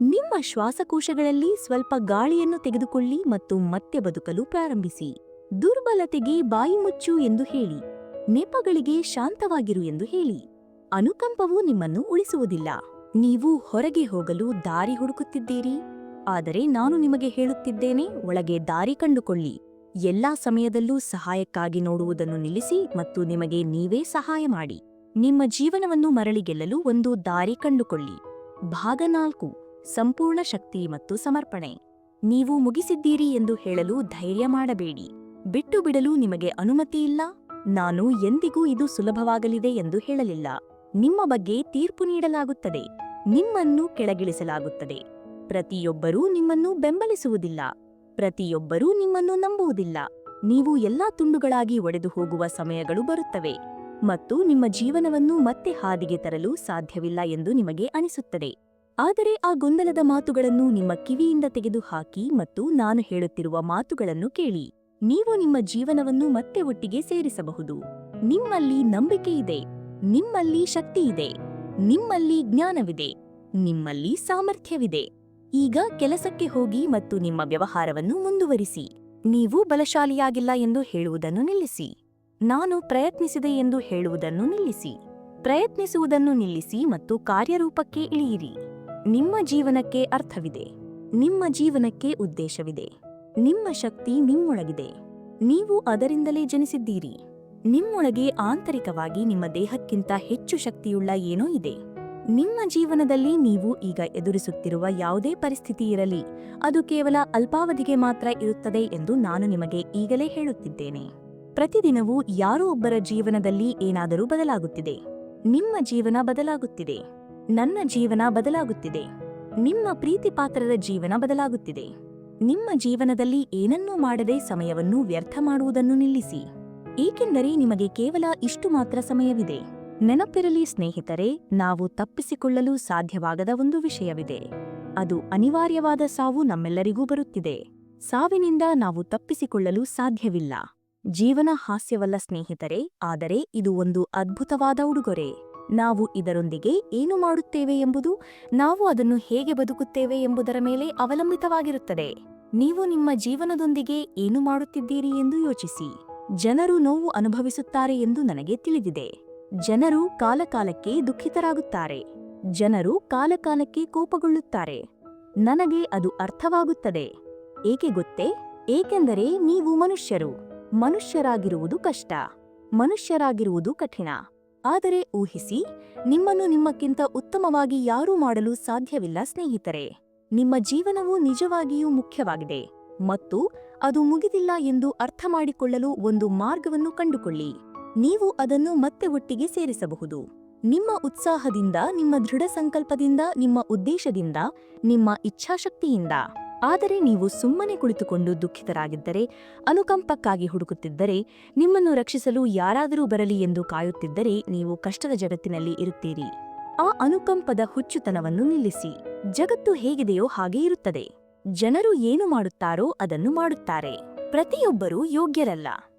ನಿಮ್ಮ ಶ್ವಾಸಕೋಶಗಳಲ್ಲಿ ಸ್ವಲ್ಪ ಗಾಳಿಯನ್ನು ತೆಗೆದುಕೊಳ್ಳಿ ಮತ್ತು ಮತ್ತೆ ಬದುಕಲು ಪ್ರಾರಂಭಿಸಿ. ದುರ್ಬಲತೆಗೆ ಬಾಯಿ ಮುಚ್ಚು ಎಂದು ಹೇಳಿ. ನೆಪಗಳಿಗೆ ಶಾಂತವಾಗಿರು ಎಂದು ಹೇಳಿ. ಅನುಕಂಪವು ನಿಮ್ಮನ್ನು ಉಳಿಸುವುದಿಲ್ಲ. ನೀವು ಹೊರಗೆ ಹೋಗಲು ದಾರಿ ಹುಡುಕುತ್ತಿದ್ದೀರಿ, ಆದರೆ ನಾನು ನಿಮಗೆ ಹೇಳುತ್ತಿದ್ದೇನೆ, ಒಳಗೆ ದಾರಿ ಕಂಡುಕೊಳ್ಳಿ. ಎಲ್ಲಾ ಸಮಯದಲ್ಲೂ ಸಹಾಯಕ್ಕಾಗಿ ನೋಡುವುದನ್ನು ನಿಲ್ಲಿಸಿ ಮತ್ತು ನಿಮಗೆ ನೀವೇ ಸಹಾಯ ಮಾಡಿ. ನಿಮ್ಮ ಜೀವನವನ್ನು ಮರಳಿ ಗೆಲ್ಲಲು ಒಂದು ದಾರಿ ಕಂಡುಕೊಳ್ಳಿ. ಭಾಗ 4: ಸಂಪೂರ್ಣ ಶಕ್ತಿ ಮತ್ತು ಸಮರ್ಪಣೆ. ನೀವು ಮುಗಿಸಿದ್ದೀರಿ ಎಂದು ಹೇಳಲು ಧೈರ್ಯ ಮಾಡಬೇಡಿ. ಬಿಟ್ಟು ಬಿಡಲು ನಿಮಗೆ ಅನುಮತಿ ಇಲ್ಲ. ನಾನು ಎಂದಿಗೂ ಇದು ಸುಲಭವಾಗಲಿದೆ ಎಂದು ಹೇಳಲಿಲ್ಲ. ನಿಮ್ಮ ಬಗ್ಗೆ ತೀರ್ಪು ನೀಡಲಾಗುತ್ತದೆ, ನಿಮ್ಮನ್ನು ಕೆಳಗಿಳಿಸಲಾಗುತ್ತದೆ. ಪ್ರತಿಯೊಬ್ಬರೂ ನಿಮ್ಮನ್ನು ಬೆಂಬಲಿಸುವುದಿಲ್ಲ, ಪ್ರತಿಯೊಬ್ಬರೂ ನಿಮ್ಮನ್ನು ನಂಬುವುದಿಲ್ಲ. ನೀವು ಎಲ್ಲಾ ತುಂಡುಗಳಾಗಿ ಒಡೆದು ಹೋಗುವ ಸಮಯಗಳು ಬರುತ್ತವೆ ಮತ್ತು ನಿಮ್ಮ ಜೀವನವನ್ನು ಮತ್ತೆ ಹಾದಿಗೆ ತರಲು ಸಾಧ್ಯವಿಲ್ಲ ಎಂದು ನಿಮಗೆ ಅನಿಸುತ್ತದೆ. ಆದರೆ ಆ ಗೊಂದಲದ ಮಾತುಗಳನ್ನು ನಿಮ್ಮ ಕಿವಿಯಿಂದ ತೆಗೆದುಹಾಕಿ ಮತ್ತು ನಾನು ಹೇಳುತ್ತಿರುವ ಮಾತುಗಳನ್ನು ಕೇಳಿ. ನೀವು ನಿಮ್ಮ ಜೀವನವನ್ನು ಮತ್ತೆ ಒಟ್ಟಿಗೆ ಸೇರಿಸಬಹುದು. ನಿಮ್ಮಲ್ಲಿ ನಂಬಿಕೆ ಇದೆ, ನಿಮ್ಮಲ್ಲಿ ಶಕ್ತಿ ಇದೆ, ನಿಮ್ಮಲ್ಲಿ ಜ್ಞಾನವಿದೆ, ನಿಮ್ಮಲ್ಲಿ ಸಾಮರ್ಥ್ಯವಿದೆ. ಈಗ ಕೆಲಸಕ್ಕೆ ಹೋಗಿ ಮತ್ತು ನಿಮ್ಮ ವ್ಯವಹಾರವನ್ನು ಮುಂದುವರಿಸಿ. ನೀವು ಬಲಶಾಲಿಯಾಗಿಲ್ಲ ಎಂದು ಹೇಳುವುದನ್ನು ನಿಲ್ಲಿಸಿ. ನಾನು ಪ್ರಯತ್ನಿಸಿದೆ ಎಂದು ಹೇಳುವುದನ್ನು ನಿಲ್ಲಿಸಿ. ಪ್ರಯತ್ನಿಸುವುದನ್ನು ನಿಲ್ಲಿಸಿ ಮತ್ತು ಕಾರ್ಯರೂಪಕ್ಕೆ ಇಳಿಯಿರಿ. ನಿಮ್ಮ ಜೀವನಕ್ಕೆ ಅರ್ಥವಿದೆ, ನಿಮ್ಮ ಜೀವನಕ್ಕೆ ಉದ್ದೇಶವಿದೆ. ನಿಮ್ಮ ಶಕ್ತಿ ನಿಮ್ಮೊಳಗಿದೆ, ನೀವು ಅದರಿಂದಲೇ ಜನಿಸಿದ್ದೀರಿ. ನಿಮ್ಮೊಳಗೆ ಆಂತರಿಕವಾಗಿ ನಿಮ್ಮ ದೇಹಕ್ಕಿಂತ ಹೆಚ್ಚು ಶಕ್ತಿಯುಳ್ಳ ಏನೋ ಇದೆ. ನಿಮ್ಮ ಜೀವನದಲ್ಲಿ ನೀವು ಈಗ ಎದುರಿಸುತ್ತಿರುವ ಯಾವುದೇ ಪರಿಸ್ಥಿತಿ ಇರಲಿ, ಅದು ಕೇವಲ ಅಲ್ಪಾವಧಿಗೆ ಮಾತ್ರ ಇರುತ್ತದೆ ಎಂದು ನಾನು ನಿಮಗೆ ಈಗಲೇ ಹೇಳುತ್ತಿದ್ದೇನೆ. ಪ್ರತಿದಿನವೂ ಯಾರೋ ಒಬ್ಬರ ಜೀವನದಲ್ಲಿ ಏನಾದರೂ ಬದಲಾಗುತ್ತಿದೆ. ನಿಮ್ಮ ಜೀವನ ಬದಲಾಗುತ್ತಿದೆ, ನನ್ನ ಜೀವನ ಬದಲಾಗುತ್ತಿದೆ, ನಿಮ್ಮ ಪ್ರೀತಿಪಾತ್ರರ ಜೀವನ ಬದಲಾಗುತ್ತಿದೆ. ನಿಮ್ಮ ಜೀವನದಲ್ಲಿ ಏನನ್ನೂ ಮಾಡದೆ ಸಮಯವನ್ನು ವ್ಯರ್ಥ ಮಾಡುವುದನ್ನು ನಿಲ್ಲಿಸಿ, ಏಕೆಂದರೆ ನಿಮಗೆ ಕೇವಲ ಇಷ್ಟು ಮಾತ್ರ ಸಮಯವಿದೆ. ನೆನಪಿರಲಿ ಸ್ನೇಹಿತರೆ, ನಾವು ತಪ್ಪಿಸಿಕೊಳ್ಳಲು ಸಾಧ್ಯವಾಗದ ಒಂದು ವಿಷಯವಿದೆ. ಅದು ಅನಿವಾರ್ಯವಾದ ಸಾವು ನಮ್ಮೆಲ್ಲರಿಗೂ ಬರುತ್ತಿದೆ. ಸಾವಿನಿಂದ ನಾವು ತಪ್ಪಿಸಿಕೊಳ್ಳಲು ಸಾಧ್ಯವಿಲ್ಲ. ಜೀವನ ಹಾಸ್ಯವಲ್ಲ ಸ್ನೇಹಿತರೆ, ಆದರೆ ಇದು ಒಂದು ಅದ್ಭುತವಾದ ಉಡುಗೊರೆ. ನಾವು ಇದರೊಂದಿಗೆ ಏನು ಮಾಡುತ್ತೇವೆ ಎಂಬುದು, ನಾವು ಅದನ್ನು ಹೇಗೆ ಬದುಕುತ್ತೇವೆ ಎಂಬುದರ ಮೇಲೆ ಅವಲಂಬಿತವಾಗಿರುತ್ತದೆ. ನೀವು ನಿಮ್ಮ ಜೀವನದೊಂದಿಗೆ ಏನು ಮಾಡುತ್ತಿದ್ದೀರಿ ಎಂದು ಯೋಚಿಸಿ. ಜನರು ನೋವು ಅನುಭವಿಸುತ್ತಾರೆ ಎಂದು ನನಗೆ ತಿಳಿದಿದೆ. ಜನರು ಕಾಲಕಾಲಕ್ಕೆ ದುಃಖಿತರಾಗುತ್ತಾರೆ. ಜನರು ಕಾಲಕಾಲಕ್ಕೆ ಕೋಪಗೊಳ್ಳುತ್ತಾರೆ. ನನಗೆ ಅದು ಅರ್ಥವಾಗುತ್ತದೆ. ಏಕೆ ಗೊತ್ತೇ? ಏಕೆಂದರೆ ನೀವು ಮನುಷ್ಯರು. ಮನುಷ್ಯರಾಗಿರುವುದು ಕಷ್ಟ, ಮನುಷ್ಯರಾಗಿರುವುದು ಕಠಿಣ. ಆದರೆ ಊಹಿಸಿ, ನಿಮ್ಮನ್ನು ನಿಮ್ಮಕ್ಕಿಂತ ಉತ್ತಮವಾಗಿ ಯಾರೂ ಮಾಡಲು ಸಾಧ್ಯವಿಲ್ಲ ಸ್ನೇಹಿತರೆ. ನಿಮ್ಮ ಜೀವನವು ನಿಜವಾಗಿಯೂ ಮುಖ್ಯವಾಗಿದೆ ಮತ್ತು ಅದು ಮುಗಿದಿಲ್ಲ ಎಂದು ಅರ್ಥ ಮಾಡಿಕೊಳ್ಳಲು ಒಂದು ಮಾರ್ಗವನ್ನು ಕಂಡುಕೊಳ್ಳಿ. ನೀವು ಅದನ್ನು ಮತ್ತೆ ಒಟ್ಟಿಗೆ ಸೇರಿಸಬಹುದು. ನಿಮ್ಮ ಉತ್ಸಾಹದಿಂದ, ನಿಮ್ಮ ದೃಢ ಸಂಕಲ್ಪದಿಂದ, ನಿಮ್ಮ ಉದ್ದೇಶದಿಂದ, ನಿಮ್ಮ ಇಚ್ಛಾಶಕ್ತಿಯಿಂದ. ಆದರೆ ನೀವು ಸುಮ್ಮನೆ ಕುಳಿತುಕೊಂಡು ದುಃಖಿತರಾಗಿದ್ದರೆ, ಅನುಕಂಪಕ್ಕಾಗಿ ಹುಡುಕುತ್ತಿದ್ದರೆ, ನಿಮ್ಮನ್ನು ರಕ್ಷಿಸಲು ಯಾರಾದರೂ ಬರಲಿ ಎಂದು ಕಾಯುತ್ತಿದ್ದರೆ, ನೀವು ಕಷ್ಟದ ಜಗತ್ತಿನಲ್ಲಿ ಇರುತ್ತೀರಿ. ಆ ಅನುಕಂಪದ ಹುಚ್ಚುತನವನ್ನು ನಿಲ್ಲಿಸಿ. ಜಗತ್ತು ಹೇಗಿದೆಯೋ ಹಾಗೇ ಇರುತ್ತದೆ. ಜನರು ಏನು ಮಾಡುತ್ತಾರೋ ಅದನ್ನು ಮಾಡುತ್ತಾರೆ. ಪ್ರತಿಯೊಬ್ಬರೂ ಯೋಗ್ಯರಲ್ಲ.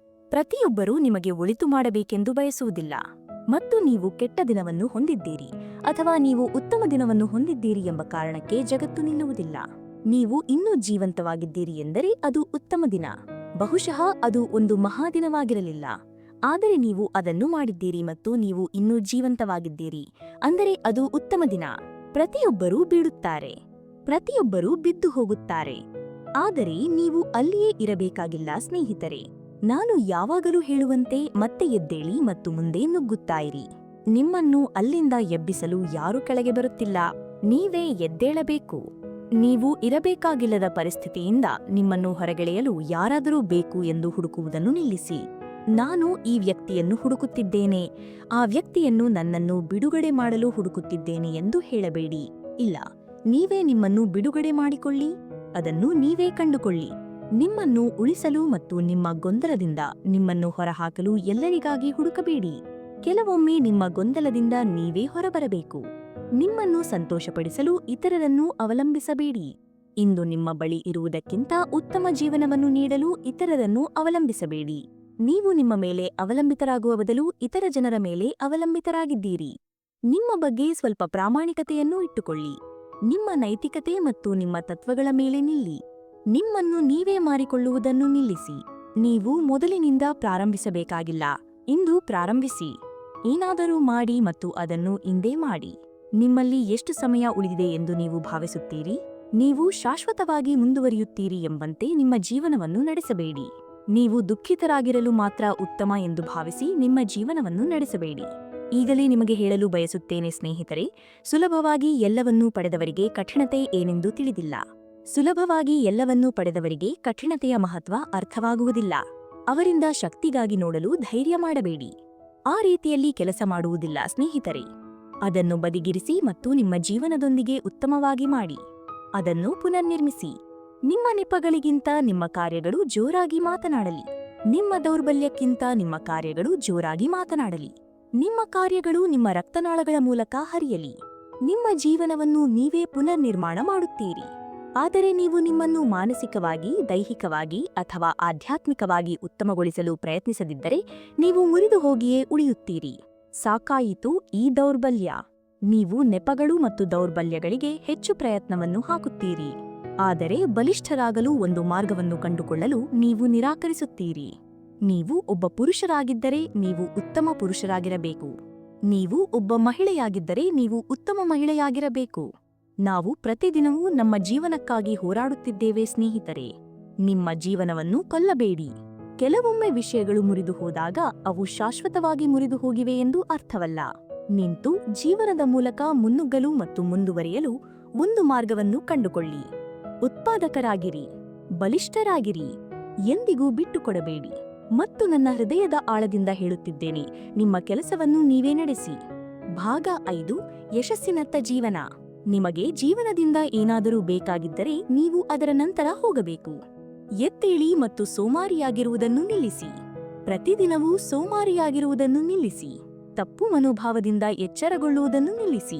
ಪ್ರತಿಯೊಬ್ಬರೂ ನಿಮಗೆ ಒಳಿತು ಮಾಡಬೇಕೆಂದು ಬಯಸುವುದಿಲ್ಲ. ಮತ್ತು ನೀವು ಕೆಟ್ಟ ದಿನವನ್ನು ಹೊಂದಿದ್ದೀರಿ ಅಥವಾ ನೀವು ಉತ್ತಮ ದಿನವನ್ನು ಹೊಂದಿದ್ದೀರಿ ಎಂಬ ಕಾರಣಕ್ಕೆ ಜಗತ್ತು ನಿಲ್ಲುವುದಿಲ್ಲ. ನೀವು ಇನ್ನೂ ಜೀವಂತವಾಗಿದ್ದೀರಿ ಎಂದರೆ ಅದು ಉತ್ತಮ ದಿನ. ಬಹುಶಃ ಅದು ಒಂದು ಮಹಾದಿನವಾಗಿರಲಿಲ್ಲ, ಆದರೆ ನೀವು ಅದನ್ನು ಮಾಡಿದ್ದೀರಿ ಮತ್ತು ನೀವು ಇನ್ನೂ ಜೀವಂತವಾಗಿದ್ದೀರಿ, ಅಂದರೆ ಅದು ಉತ್ತಮ ದಿನ. ಪ್ರತಿಯೊಬ್ಬರೂ ಬೀಳುತ್ತಾರೆ, ಪ್ರತಿಯೊಬ್ಬರೂ ಬಿದ್ದು ಹೋಗುತ್ತಾರೆ, ಆದರೆ ನೀವು ಅಲ್ಲಿಯೇ ಇರಬೇಕಾಗಿಲ್ಲ ಸ್ನೇಹಿತರೆ. ನಾನು ಯಾವಾಗಲೂ ಹೇಳುವಂತೆ ಮತ್ತೆ ಎದ್ದೇಳಿ ಮತ್ತು ಮುಂದೆ ನುಗ್ಗುತ್ತಾಯಿರಿ. ನಿಮ್ಮನ್ನು ಅಲ್ಲಿಂದ ಎಬ್ಬಿಸಲು ಯಾರೂ ಕೆಳಗೆ ಬರುತ್ತಿಲ್ಲ, ನೀವೇ ಎದ್ದೇಳಬೇಕು. ನೀವು ಇರಬೇಕಾಗಿಲ್ಲದ ಪರಿಸ್ಥಿತಿಯಿಂದ ನಿಮ್ಮನ್ನು ಹೊರಗೆಳೆಯಲು ಯಾರಾದರೂ ಬೇಕು ಎಂದು ಹುಡುಕುವುದನ್ನು ನಿಲ್ಲಿಸಿ. ನಾನು ಈ ವ್ಯಕ್ತಿಯನ್ನು ಹುಡುಕುತ್ತಿದ್ದೇನೆ, ಆ ವ್ಯಕ್ತಿಯನ್ನು ನನ್ನನ್ನು ಬಿಡುಗಡೆ ಮಾಡಲು ಹುಡುಕುತ್ತಿದ್ದೇನೆ ಎಂದು ಹೇಳಬೇಡಿ. ಇಲ್ಲ, ನೀವೇ ನಿಮ್ಮನ್ನು ಬಿಡುಗಡೆ ಮಾಡಿಕೊಳ್ಳಿ. ಅದನ್ನು ನೀವೇ ಕಂಡುಕೊಳ್ಳಿ. ನಿಮ್ಮನ್ನು ಉಳಿಸಲು ಮತ್ತು ನಿಮ್ಮ ಗೊಂದಲದಿಂದ ನಿಮ್ಮನ್ನು ಹೊರಹಾಕಲು ಎಲ್ಲರಿಗಾಗಿ ಹುಡುಕಬೇಡಿ. ಕೆಲವೊಮ್ಮೆ ನಿಮ್ಮ ಗೊಂದಲದಿಂದ ನೀವೇ ಹೊರಬರಬೇಕು. ನಿಮ್ಮನ್ನು ಸಂತೋಷಪಡಿಸಲು ಇತರರನ್ನು ಅವಲಂಬಿಸಬೇಡಿ. ಇಂದು ನಿಮ್ಮ ಬಳಿ ಇರುವುದಕ್ಕಿಂತ ಉತ್ತಮ ಜೀವನವನ್ನು ನೀಡಲು ಇತರರನ್ನು ಅವಲಂಬಿಸಬೇಡಿ. ನೀವು ನಿಮ್ಮ ಮೇಲೆ ಅವಲಂಬಿತರಾಗುವ ಬದಲು ಇತರ ಜನರ ಮೇಲೆ ಅವಲಂಬಿತರಾಗಿದ್ದೀರಿ. ನಿಮ್ಮ ಬಗ್ಗೆ ಸ್ವಲ್ಪ ಪ್ರಾಮಾಣಿಕತೆಯನ್ನು ಇಟ್ಟುಕೊಳ್ಳಿ. ನಿಮ್ಮ ನೈತಿಕತೆ ಮತ್ತು ನಿಮ್ಮ ತತ್ವಗಳ ಮೇಲೆ ನಿಲ್ಲಿ. ನಿಮ್ಮನ್ನು ನೀವೇ ಮಾರಿಕೊಳ್ಳುವುದನ್ನು ನಿಲ್ಲಿಸಿ. ನೀವು ಮೊದಲಿನಿಂದ ಪ್ರಾರಂಭಿಸಬೇಕಾಗಿಲ್ಲ, ಇಂದು ಪ್ರಾರಂಭಿಸಿ. ಏನಾದರೂ ಮಾಡಿ ಮತ್ತು ಅದನ್ನು ಇಂದೇ ಮಾಡಿ. ನಿಮ್ಮಲ್ಲಿ ಎಷ್ಟು ಸಮಯ ಉಳಿದಿದೆ ಎಂದು ನೀವು ಭಾವಿಸುತ್ತೀರಿ? ನೀವು ಶಾಶ್ವತವಾಗಿ ಮುಂದುವರಿಯುತ್ತೀರಿ ಎಂಬಂತೆ ನಿಮ್ಮ ಜೀವನವನ್ನು ನಡೆಸಬೇಡಿ. ನೀವು ದುಃಖಿತರಾಗಿರಲು ಮಾತ್ರ ಉತ್ತಮ ಎಂದು ಭಾವಿಸಿ ನಿಮ್ಮ ಜೀವನವನ್ನು ನಡೆಸಬೇಡಿ. ಈಗಲೇ ನಿಮಗೆ ಹೇಳಲು ಬಯಸುತ್ತೇನೆ ಸ್ನೇಹಿತರೆ, ಸುಲಭವಾಗಿ ಎಲ್ಲವನ್ನೂ ಪಡೆದವರಿಗೆ ಕಠಿಣತೆ ಏನೆಂದು ತಿಳಿದಿಲ್ಲ. ಸುಲಭವಾಗಿ ಎಲ್ಲವನ್ನೂ ಪಡೆದವರಿಗೆ ಕಠಿಣತೆಯ ಮಹತ್ವ ಅರ್ಥವಾಗುವುದಿಲ್ಲ. ಅವರಿಂದ ಶಕ್ತಿಗಾಗಿ ನೋಡಲು ಧೈರ್ಯ ಮಾಡಬೇಡಿ. ಆ ರೀತಿಯಲ್ಲಿ ಕೆಲಸ ಮಾಡುವುದಿಲ್ಲ ಸ್ನೇಹಿತರೆ. ಅದನ್ನು ಬದಿಗಿರಿಸಿ ಮತ್ತು ನಿಮ್ಮ ಜೀವನದೊಂದಿಗೆ ಉತ್ತಮವಾಗಿ ಮಾಡಿ. ಅದನ್ನು ಪುನರ್ನಿರ್ಮಿಸಿ. ನಿಮ್ಮ ನೆಪಗಳಿಗಿಂತ ನಿಮ್ಮ ಕಾರ್ಯಗಳು ಜೋರಾಗಿ ಮಾತನಾಡಲಿ. ನಿಮ್ಮ ದೌರ್ಬಲ್ಯಕ್ಕಿಂತ ನಿಮ್ಮ ಕಾರ್ಯಗಳು ಜೋರಾಗಿ ಮಾತನಾಡಲಿ. ನಿಮ್ಮ ಕಾರ್ಯಗಳು ನಿಮ್ಮ ರಕ್ತನಾಳಗಳ ಮೂಲಕ ಹರಿಯಲಿ. ನಿಮ್ಮ ಜೀವನವನ್ನು ನೀವೇ ಪುನರ್ನಿರ್ಮಾಣ ಮಾಡುತ್ತೀರಿ. ಆದರೆ ನೀವು ನಿಮ್ಮನ್ನು ಮಾನಸಿಕವಾಗಿ, ದೈಹಿಕವಾಗಿ ಅಥವಾ ಆಧ್ಯಾತ್ಮಿಕವಾಗಿ ಉತ್ತಮಗೊಳಿಸಲು ಪ್ರಯತ್ನಿಸದಿದ್ದರೆ ನೀವು ಮುರಿದು ಹೋಗಿಯೇ ಉಳಿಯುತ್ತೀರಿ. ಸಾಕಾಯಿತು ಈ ದೌರ್ಬಲ್ಯ. ನೀವು ನೆಪಗಳು ಮತ್ತು ದೌರ್ಬಲ್ಯಗಳಿಗೆ ಹೆಚ್ಚು ಪ್ರಯತ್ನವನ್ನು ಹಾಕುತ್ತೀರಿ. ಆದರೆ ಬಲಿಷ್ಠರಾಗಲು ಒಂದು ಮಾರ್ಗವನ್ನು ಕಂಡುಕೊಳ್ಳಲು ನೀವು ನಿರಾಕರಿಸುತ್ತೀರಿ. ನೀವು ಒಬ್ಬ ಪುರುಷರಾಗಿದ್ದರೆ ನೀವು ಉತ್ತಮ ಪುರುಷರಾಗಿರಬೇಕು. ನೀವು ಒಬ್ಬ ಮಹಿಳೆಯಾಗಿದ್ದರೆ ನೀವು ಉತ್ತಮ ಮಹಿಳೆಯಾಗಿರಬೇಕು. ನಾವು ಪ್ರತಿದಿನವೂ ನಮ್ಮ ಜೀವನಕ್ಕಾಗಿ ಹೋರಾಡುತ್ತಿದ್ದೇವೆ ಸ್ನೇಹಿತರೆ. ನಿಮ್ಮ ಜೀವನವನ್ನು ಕೊಲ್ಲಬೇಡಿ. ಕೆಲವೊಮ್ಮೆ ವಿಷಯಗಳು ಮುರಿದು ಹೋದಾಗ ಅವು ಶಾಶ್ವತವಾಗಿ ಮುರಿದು ಹೋಗಿವೆ ಎಂದು ಅರ್ಥವಲ್ಲ. ನಿಂತು ಜೀವನದ ಮೂಲಕ ಮುನ್ನುಗ್ಗಲು ಮತ್ತು ಮುಂದುವರಿಯಲು ಒಂದು ಮಾರ್ಗವನ್ನು ಕಂಡುಕೊಳ್ಳಿ. ಉತ್ಪಾದಕರಾಗಿರಿ, ಬಲಿಷ್ಠರಾಗಿರಿ, ಎಂದಿಗೂ ಬಿಟ್ಟುಕೊಡಬೇಡಿ. ಮತ್ತು ನನ್ನ ಹೃದಯದ ಆಳದಿಂದ ಹೇಳುತ್ತಿದ್ದೇನೆ, ನಿಮ್ಮ ಕೆಲಸವನ್ನು ನೀವೇ ನಡೆಸಿ. ಭಾಗ 5: ಯಶಸ್ಸಿನತ್ತ ಜೀವನ. ನಿಮಗೆ ಜೀವನದಿಂದ ಏನಾದರೂ ಬೇಕಾಗಿದ್ದರೆ ನೀವು ಅದರ ನಂತರ ಹೋಗಬೇಕು. ಎದ್ದೇಳಿ ಮತ್ತು ಸೋಮಾರಿಯಾಗಿರುವುದನ್ನು ನಿಲ್ಲಿಸಿ. ಪ್ರತಿದಿನವೂ ಸೋಮಾರಿಯಾಗಿರುವುದನ್ನು ನಿಲ್ಲಿಸಿ. ತಪ್ಪು ಮನೋಭಾವದಿಂದ ಎಚ್ಚರಗೊಳ್ಳುವುದನ್ನು ನಿಲ್ಲಿಸಿ.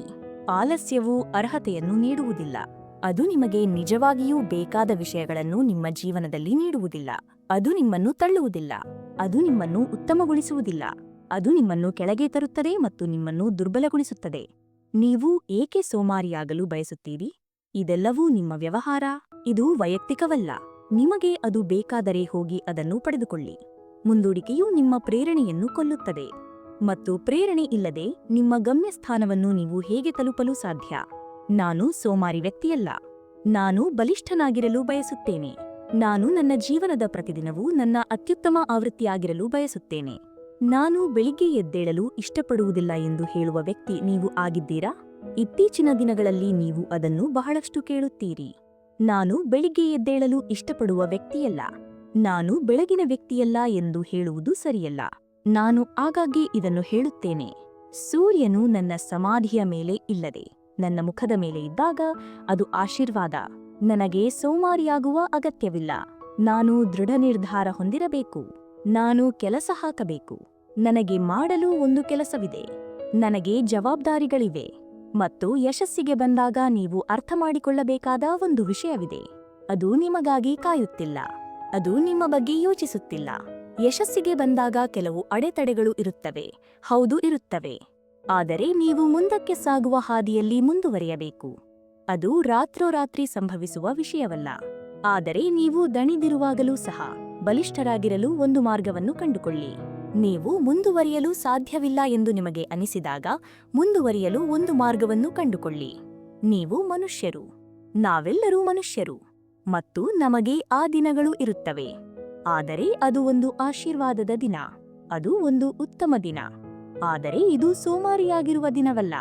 ಆಲಸ್ಯವು ಅರ್ಹತೆಯನ್ನು ನೀಡುವುದಿಲ್ಲ. ಅದು ನಿಮಗೆ ನಿಜವಾಗಿಯೂ ಬೇಕಾದ ವಿಷಯಗಳನ್ನು ನಿಮ್ಮ ಜೀವನದಲ್ಲಿ ನೀಡುವುದಿಲ್ಲ. ಅದು ನಿಮ್ಮನ್ನು ತಳ್ಳುವುದಿಲ್ಲ. ಅದು ನಿಮ್ಮನ್ನು ಉತ್ತಮಗೊಳಿಸುವುದಿಲ್ಲ. ಅದು ನಿಮ್ಮನ್ನು ಕೆಳಗೆ ತರುತ್ತದೆ ಮತ್ತು ನಿಮ್ಮನ್ನು ದುರ್ಬಲಗೊಳಿಸುತ್ತದೆ. ನೀವು ಏಕೆ ಸೋಮಾರಿಯಾಗಲು ಬಯಸುತ್ತೀರಿ? ಇದೆಲ್ಲವೂ ನಿಮ್ಮ ವ್ಯವಹಾರ. ಇದು ವೈಯಕ್ತಿಕವಲ್ಲ. ನಿಮಗೆ ಅದು ಬೇಕಾದರೆ ಹೋಗಿ ಅದನ್ನು ಪಡೆದುಕೊಳ್ಳಿ. ಮುಂದೂಡಿಕೆಯು ನಿಮ್ಮ ಪ್ರೇರಣೆಯನ್ನು ಕೊಲ್ಲುತ್ತದೆ. ಮತ್ತು ಪ್ರೇರಣೆ ಇಲ್ಲದೆ ನಿಮ್ಮ ಗಮ್ಯಸ್ಥಾನವನ್ನು ನೀವು ಹೇಗೆ ತಲುಪಲು ಸಾಧ್ಯ? ನಾನು ಸೋಮಾರಿ ವ್ಯಕ್ತಿಯಲ್ಲ. ನಾನು ಬಲಿಷ್ಠನಾಗಿರಲು ಬಯಸುತ್ತೇನೆ. ನಾನು ನನ್ನ ಜೀವನದ ಪ್ರತಿದಿನವೂ ನನ್ನ ಅತ್ಯುತ್ತಮ ಆವೃತ್ತಿಯಾಗಿರಲು ಬಯಸುತ್ತೇನೆ. ನಾನು ಬೆಳಿಗ್ಗೆ ಎದ್ದೇಳಲು ಇಷ್ಟಪಡುವುದಿಲ್ಲ ಎಂದು ಹೇಳುವ ವ್ಯಕ್ತಿ ನೀವು ಆಗಿದ್ದೀರಾ? ಇತ್ತೀಚಿನ ದಿನಗಳಲ್ಲಿ ನೀವು ಅದನ್ನು ಬಹಳಷ್ಟು ಕೇಳುತ್ತೀರಿ. ನಾನು ಬೆಳಿಗ್ಗೆ ಎದ್ದೇಳಲು ಇಷ್ಟಪಡುವ ವ್ಯಕ್ತಿಯಲ್ಲ, ನಾನು ಬೆಳಗಿನ ವ್ಯಕ್ತಿಯಲ್ಲ ಎಂದು ಹೇಳುವುದು ಸರಿಯಲ್ಲ. ನಾನು ಆಗಾಗ್ಗೆ ಇದನ್ನು ಹೇಳುತ್ತೇನೆ. ಸೂರ್ಯನು ನನ್ನ ಸಮಾಧಿಯ ಮೇಲೆ ಇಲ್ಲದೆ ನನ್ನ ಮುಖದ ಮೇಲೆ ಇದ್ದಾಗ ಅದು ಆಶೀರ್ವಾದ. ನನಗೆ ಸೋಮಾರಿಯಾಗುವ ಅಗತ್ಯವಿಲ್ಲ. ನಾನು ದೃಢ ನಿರ್ಧಾರ ಹೊಂದಿರಬೇಕು. ನಾನು ಕೆಲಸ ಹಾಕಬೇಕು. ನನಗೆ ಮಾಡಲು ಒಂದು ಕೆಲಸವಿದೆ. ನನಗೆ ಜವಾಬ್ದಾರಿಗಳಿವೆ. ಮತ್ತು ಯಶಸ್ಸಿಗೆ ಬಂದಾಗ ನೀವು ಅರ್ಥಮಾಡಿಕೊಳ್ಳಬೇಕಾದ ಒಂದು ವಿಷಯವಿದೆ. ಅದು ನಿಮಗಾಗಿ ಕಾಯುತ್ತಿಲ್ಲ. ಅದು ನಿಮ್ಮ ಬಗ್ಗೆ ಯೋಚಿಸುತ್ತಿಲ್ಲ. ಯಶಸ್ಸಿಗೆ ಬಂದಾಗ ಕೆಲವು ಅಡೆತಡೆಗಳು ಇರುತ್ತವೆ. ಹೌದು, ಇರುತ್ತವೆ. ಆದರೆ ನೀವು ಮುಂದಕ್ಕೆ ಸಾಗುವ ಹಾದಿಯಲ್ಲಿ ಮುಂದುವರಿಯಬೇಕು. ಅದು ರಾತ್ರೋರಾತ್ರಿ ಸಂಭವಿಸುವ ವಿಷಯವಲ್ಲ. ಆದರೆ ನೀವು ದಣಿದಿರುವಾಗಲೂ ಸಹ ಬಲಿಷ್ಠರಾಗಿರಲು ಒಂದು ಮಾರ್ಗವನ್ನು ಕಂಡುಕೊಳ್ಳಿ. ನೀವು ಮುಂದುವರಿಯಲು ಸಾಧ್ಯವಿಲ್ಲ ಎಂದು ನಿಮಗೆ ಅನಿಸಿದಾಗ ಮುಂದುವರಿಯಲು ಒಂದು ಮಾರ್ಗವನ್ನು ಕಂಡುಕೊಳ್ಳಿ. ನೀವು ಮನುಷ್ಯರು. ನಾವೆಲ್ಲರೂ ಮನುಷ್ಯರು. ಮತ್ತು ನಮಗೆ ಆ ದಿನಗಳು ಇರುತ್ತವೆ. ಆದರೆ ಅದು ಒಂದು ಆಶೀರ್ವಾದದ ದಿನ. ಅದು ಒಂದು ಉತ್ತಮ ದಿನ. ಆದರೆ ಇದು ಸೋಮಾರಿಯಾಗಿರುವ ದಿನವಲ್ಲ.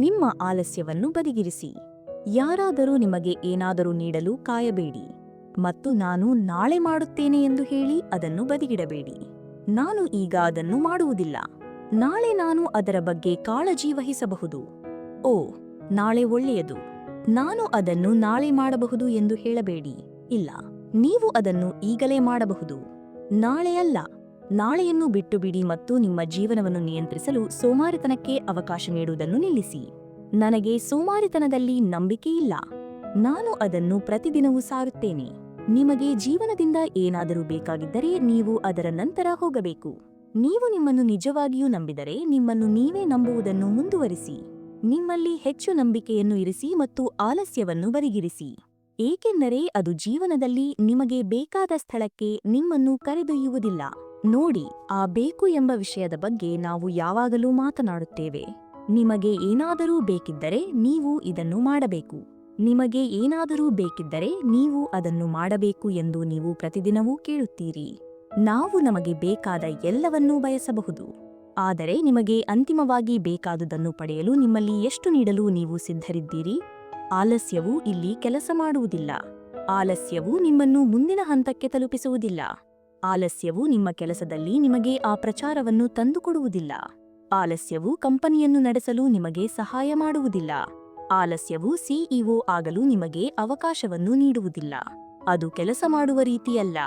ನಿಮ್ಮ ಆಲಸ್ಯವನ್ನು ಬದಿಗಿರಿಸಿ. ಯಾರಾದರೂ ನಿಮಗೆ ಏನಾದರೂ ನೀಡಲು ಕಾಯಬೇಡಿ. ಮತ್ತು ನಾನು ನಾಳೆ ಮಾಡುತ್ತೇನೆ ಎಂದು ಹೇಳಿ ಅದನ್ನು ಬದಿಗಿಡಬೇಡಿ. ನಾನು ಈಗ ಅದನ್ನು ಮಾಡುವುದಿಲ್ಲ. ನಾಳೆ ನಾನು ಅದರ ಬಗ್ಗೆ ಕಾಳಜಿ ವಹಿಸಬಹುದು. ಓ, ನಾಳೆ ಒಳ್ಳೆಯದು. ನಾನು ಅದನ್ನು ನಾಳೆ ಮಾಡಬಹುದು ಎಂದು ಹೇಳಬೇಡಿ. ಇಲ್ಲ, ನೀವು ಅದನ್ನು ಈಗಲೇ ಮಾಡಬಹುದು. ನಾಳೆಯಲ್ಲ, ನಾಳೆಯನ್ನು ಬಿಟ್ಟು ಬಿಡಿ ಮತ್ತು ನಿಮ್ಮ ಜೀವನವನ್ನು ನಿಯಂತ್ರಿಸಲು ಸೋಮಾರಿತನಕ್ಕೆ ಅವಕಾಶ ನೀಡುವುದನ್ನು ನಿಲ್ಲಿಸಿ. ನನಗೆ ಸೋಮಾರಿತನದಲ್ಲಿ ನಂಬಿಕೆಯಿಲ್ಲ. ನಾನು ಅದನ್ನು ಪ್ರತಿದಿನವೂ ಸಾರುತ್ತೇನೆ. ನಿಮಗೆ ಜೀವನದಿಂದ ಏನಾದರೂ ಬೇಕಾಗಿದ್ದರೆ ನೀವು ಅದರ ನಂತರ ಹೋಗಬೇಕು. ನೀವು ನಿಮ್ಮನ್ನು ನಿಜವಾಗಿಯೂ ನಂಬಿದರೆ ನಿಮ್ಮನ್ನು ನೀವೇ ನಂಬುವುದನ್ನು ಮುಂದುವರಿಸಿ. ನಿಮ್ಮಲ್ಲಿ ಹೆಚ್ಚು ನಂಬಿಕೆಯನ್ನು ಇರಿಸಿ ಮತ್ತು ಆಲಸ್ಯವನ್ನು ಬದಿಗಿರಿಸಿ. ಏಕೆಂದರೆ ಅದು ಜೀವನದಲ್ಲಿ ನಿಮಗೆ ಬೇಕಾದ ಸ್ಥಳಕ್ಕೆ ನಿಮ್ಮನ್ನು ಕರೆದೊಯ್ಯುವುದಿಲ್ಲ. ನೋಡಿ, ಆ ಬೇಕು ಎಂಬ ವಿಷಯದ ಬಗ್ಗೆ ನಾವು ಯಾವಾಗಲೂ ಮಾತನಾಡುತ್ತೇವೆ. ನಿಮಗೆ ಏನಾದರೂ ಬೇಕಿದ್ದರೆ ನೀವು ಇದನ್ನು ಮಾಡಬೇಕು. ನಿಮಗೆ ಏನಾದರೂ ಬೇಕಿದ್ದರೆ ನೀವು ಅದನ್ನು ಮಾಡಬೇಕು ಎಂದು ನೀವು ಪ್ರತಿದಿನವೂ ಕೇಳುತ್ತೀರಿ. ನಾವು ನಮಗೆ ಬೇಕಾದ ಎಲ್ಲವನ್ನೂ ಬಯಸಬಹುದು, ಆದರೆ ನಿಮಗೆ ಅಂತಿಮವಾಗಿ ಬೇಕಾದುದನ್ನು ಪಡೆಯಲು ನಿಮ್ಮಲ್ಲಿ ಎಷ್ಟು ನೀಡಲು ನೀವು ಸಿದ್ಧರಿದ್ದೀರಿ? ಆಲಸ್ಯವು ಇಲ್ಲಿ ಕೆಲಸ ಮಾಡುವುದಿಲ್ಲ. ಆಲಸ್ಯವು ನಿಮ್ಮನ್ನು ಮುಂದಿನ ಹಂತಕ್ಕೆ ತಲುಪಿಸುವುದಿಲ್ಲ. ಆಲಸ್ಯವು ನಿಮ್ಮ ಕೆಲಸದಲ್ಲಿ ನಿಮಗೆ ಆ ಪ್ರಚಾರವನ್ನು ತಂದುಕೊಡುವುದಿಲ್ಲ. ಆಲಸ್ಯವು ಕಂಪನಿಯನ್ನು ನಡೆಸಲು ನಿಮಗೆ ಸಹಾಯ ಮಾಡುವುದಿಲ್ಲ. ಆಲಸ್ಯವು ಸಿಇಒ ಆಗಲು ನಿಮಗೆ ಅವಕಾಶವನ್ನು ನೀಡುವುದಿಲ್ಲ. ಅದು ಕೆಲಸ ಮಾಡುವ ರೀತಿಯಲ್ಲ.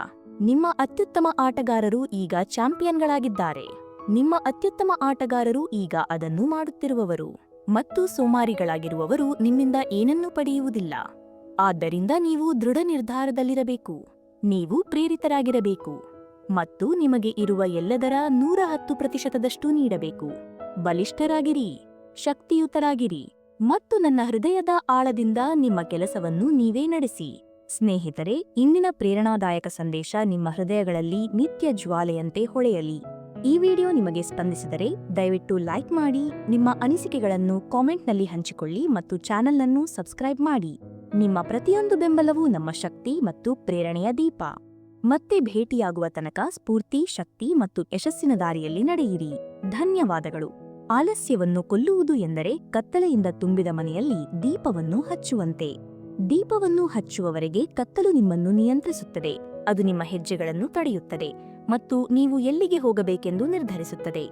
ನಿಮ್ಮ ಅತ್ಯುತ್ತಮ ಆಟಗಾರರು ಈಗ ಚಾಂಪಿಯನ್ಗಳಾಗಿದ್ದಾರೆ. ನಿಮ್ಮ ಅತ್ಯುತ್ತಮ ಆಟಗಾರರು ಈಗ ಅದನ್ನು ಮಾಡುತ್ತಿರುವವರು, ಮತ್ತು ಸೋಮಾರಿಗಳಾಗಿರುವವರು ನಿಮ್ಮಿಂದ ಏನನ್ನೂ ಪಡೆಯುವುದಿಲ್ಲ. ಆದ್ದರಿಂದ ನೀವು ದೃಢ ನಿರ್ಧಾರದಲ್ಲಿರಬೇಕು. ನೀವು ಪ್ರೇರಿತರಾಗಿರಬೇಕು ಮತ್ತು ನಿಮಗೆ ಇರುವ ಎಲ್ಲದರ 110% ನೀಡಬೇಕು. ಬಲಿಷ್ಠರಾಗಿರಿ, ಶಕ್ತಿಯುತರಾಗಿರಿ ಮತ್ತು ನನ್ನ ಹೃದಯದ ಆಳದಿಂದ ನಿಮ್ಮ ಕೆಲಸವನ್ನು ನೀವೇ ನಡೆಸಿ. ಸ್ನೇಹಿತರೆ, ಇಂದಿನ ಪ್ರೇರಣಾದಾಯಕ ಸಂದೇಶ ನಿಮ್ಮ ಹೃದಯಗಳಲ್ಲಿ ನಿತ್ಯ ಜ್ವಾಲೆಯಂತೆ ಹೊಳೆಯಲಿ. ಈ ವಿಡಿಯೋ ನಿಮಗೆ ಸ್ಪಂದಿಸಿದರೆ ದಯವಿಟ್ಟು ಲೈಕ್ ಮಾಡಿ, ನಿಮ್ಮ ಅನಿಸಿಕೆಗಳನ್ನು ಕಾಮೆಂಟ್ನಲ್ಲಿ ಹಂಚಿಕೊಳ್ಳಿ ಮತ್ತು ಚಾನೆಲ್ ಅನ್ನು ಸಬ್ಸ್ಕ್ರೈಬ್ ಮಾಡಿ. ನಿಮ್ಮ ಪ್ರತಿಯೊಂದು ಬೆಂಬಲವೂ ನಮ್ಮ ಶಕ್ತಿ ಮತ್ತು ಪ್ರೇರಣೆಯ ದೀಪ. ಮತ್ತೆ ಭೇಟಿಯಾಗುವ ತನಕ ಸ್ಫೂರ್ತಿ, ಶಕ್ತಿ ಮತ್ತು ಯಶಸ್ಸಿನ ದಾರಿಯಲ್ಲಿ ನಡೆಯಿರಿ. ಧನ್ಯವಾದಗಳು. ಆಲಸ್ಯವನ್ನು ಕೊಲ್ಲುವುದು ಎಂದರೆ ಕತ್ತಲೆಯಿಂದ ತುಂಬಿದ ಮನೆಯಲ್ಲಿ ದೀಪವನ್ನು ಹಚ್ಚುವಂತೆ. ದೀಪವನ್ನು ಹಚ್ಚುವವರೆಗೆ ಕತ್ತಲು ನಿಮ್ಮನ್ನು ನಿಯಂತ್ರಿಸುತ್ತದೆ. ಅದು ನಿಮ್ಮ ಹೆಜ್ಜೆಗಳನ್ನು ತಡೆಯುತ್ತದೆ ಮತ್ತು ನೀವು ಎಲ್ಲಿಗೆ ಹೋಗಬೇಕೆಂದು ನಿರ್ಧರಿಸುತ್ತದೆ.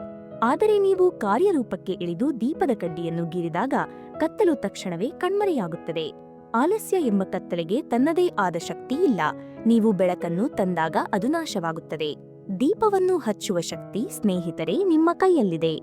ಆದರೆ ನೀವು ಕಾರ್ಯರೂಪಕ್ಕೆ ಇಳಿದು ದೀಪದ ಕಡ್ಡಿಯನ್ನು ಗೀರಿದಾಗ ಕತ್ತಲು ತಕ್ಷಣವೇ ಕಣ್ಮರೆಯಾಗುತ್ತದೆ. ಆಲಸ್ಯ ಎಂಬ ಕತ್ತಲೆಗೆ ತನ್ನದೇ ಆದ ಶಕ್ತಿ ಇಲ್ಲ. ನೀವು ಬೆಳಕನ್ನು ತಂದಾಗ ಅದು ನಾಶವಾಗುತ್ತದೆ. ದೀಪವನ್ನು ಹಚ್ಚುವ ಶಕ್ತಿ, ಸ್ನೇಹಿತರೆ, ನಿಮ್ಮ ಕೈಯಲ್ಲಿದೆ.